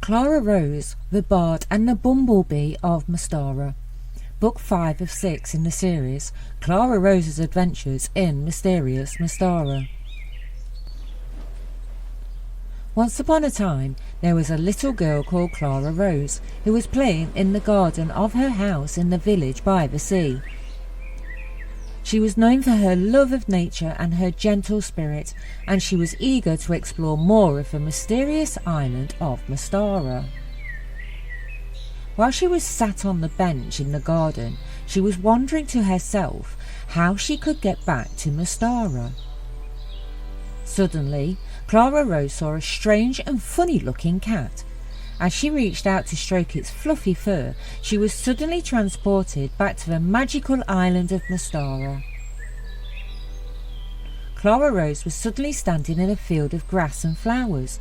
Clara Rose the Bard and the Bumblebee of Mystara, Book 5 of 6 in the series, Clara Rose's Adventures in Mysterious Mystara. Once upon a time, there was a little girl called Clara Rose, who was playing in the garden of her house in the village by the sea. She was known for her love of nature and her gentle spirit, and she was eager to explore more of the mysterious island of Mystara. While she was sat on the bench in the garden, she was wondering to herself how she could get back to Mystara. Suddenly, Clara Rose saw a strange and funny-looking cat. As she reached out to stroke its fluffy fur, she was suddenly transported back to the magical island of Mystara. Clara Rose was suddenly standing in a field of grass and flowers.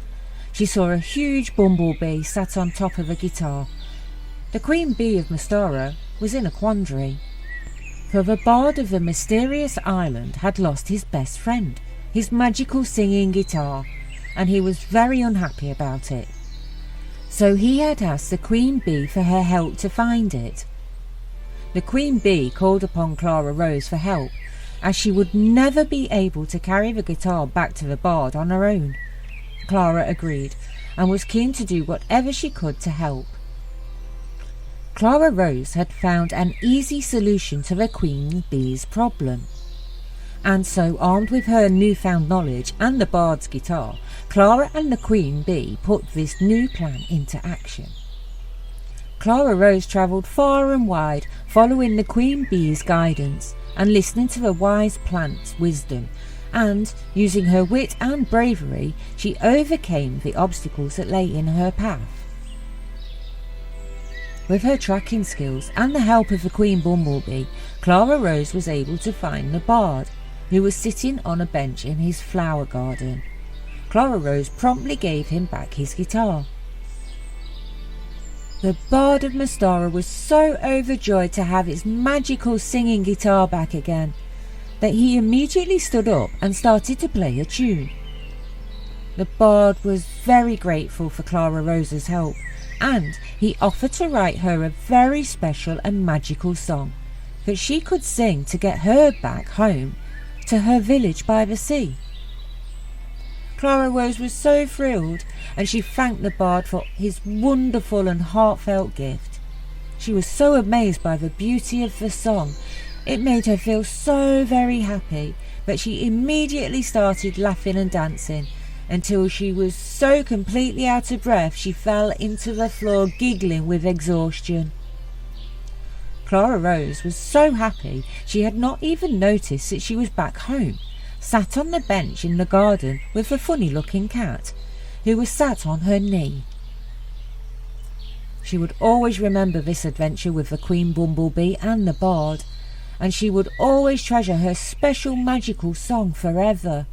She saw a huge bumblebee sat on top of a guitar. The Queen Bee of Mystara was in a quandary, for the bard of the mysterious island had lost his best friend, his magical singing guitar, and he was very unhappy about it. So he had asked the Queen Bee for her help to find it. The Queen Bee called upon Clara Rose for help, as she would never be able to carry the guitar back to the bard on her own. Clara agreed, and was keen to do whatever she could to help. Clara Rose had found an easy solution to the Queen Bee's problem, and so, armed with her newfound knowledge and the bard's guitar, Clara and the Queen Bee put this new plan into action. Clara Rose travelled far and wide, following the Queen Bee's guidance and listening to the wise plant's wisdom, and, using her wit and bravery, she overcame the obstacles that lay in her path. With her tracking skills and the help of the Queen Bumblebee, Clara Rose was able to find the bard, who was sitting on a bench in his flower garden. Clara Rose promptly gave him back his guitar. The Bard of Mystara was so overjoyed to have his magical singing guitar back again, that he immediately stood up and started to play a tune. The Bard was very grateful for Clara Rose's help, and he offered to write her a very special and magical song that she could sing to get her back home to her village by the sea. Clara Rose was so thrilled, and she thanked the bard for his wonderful and heartfelt gift. She was so amazed by the beauty of the song, it made her feel so very happy that she immediately started laughing and dancing, until she was so completely out of breath she fell into the floor giggling with exhaustion. Clara Rose was so happy she had not even noticed that she was back home, sat on the bench in the garden with the funny-looking cat, who was sat on her knee. She would always remember this adventure with the Queen Bumblebee and the bard, and she would always treasure her special magical song forever.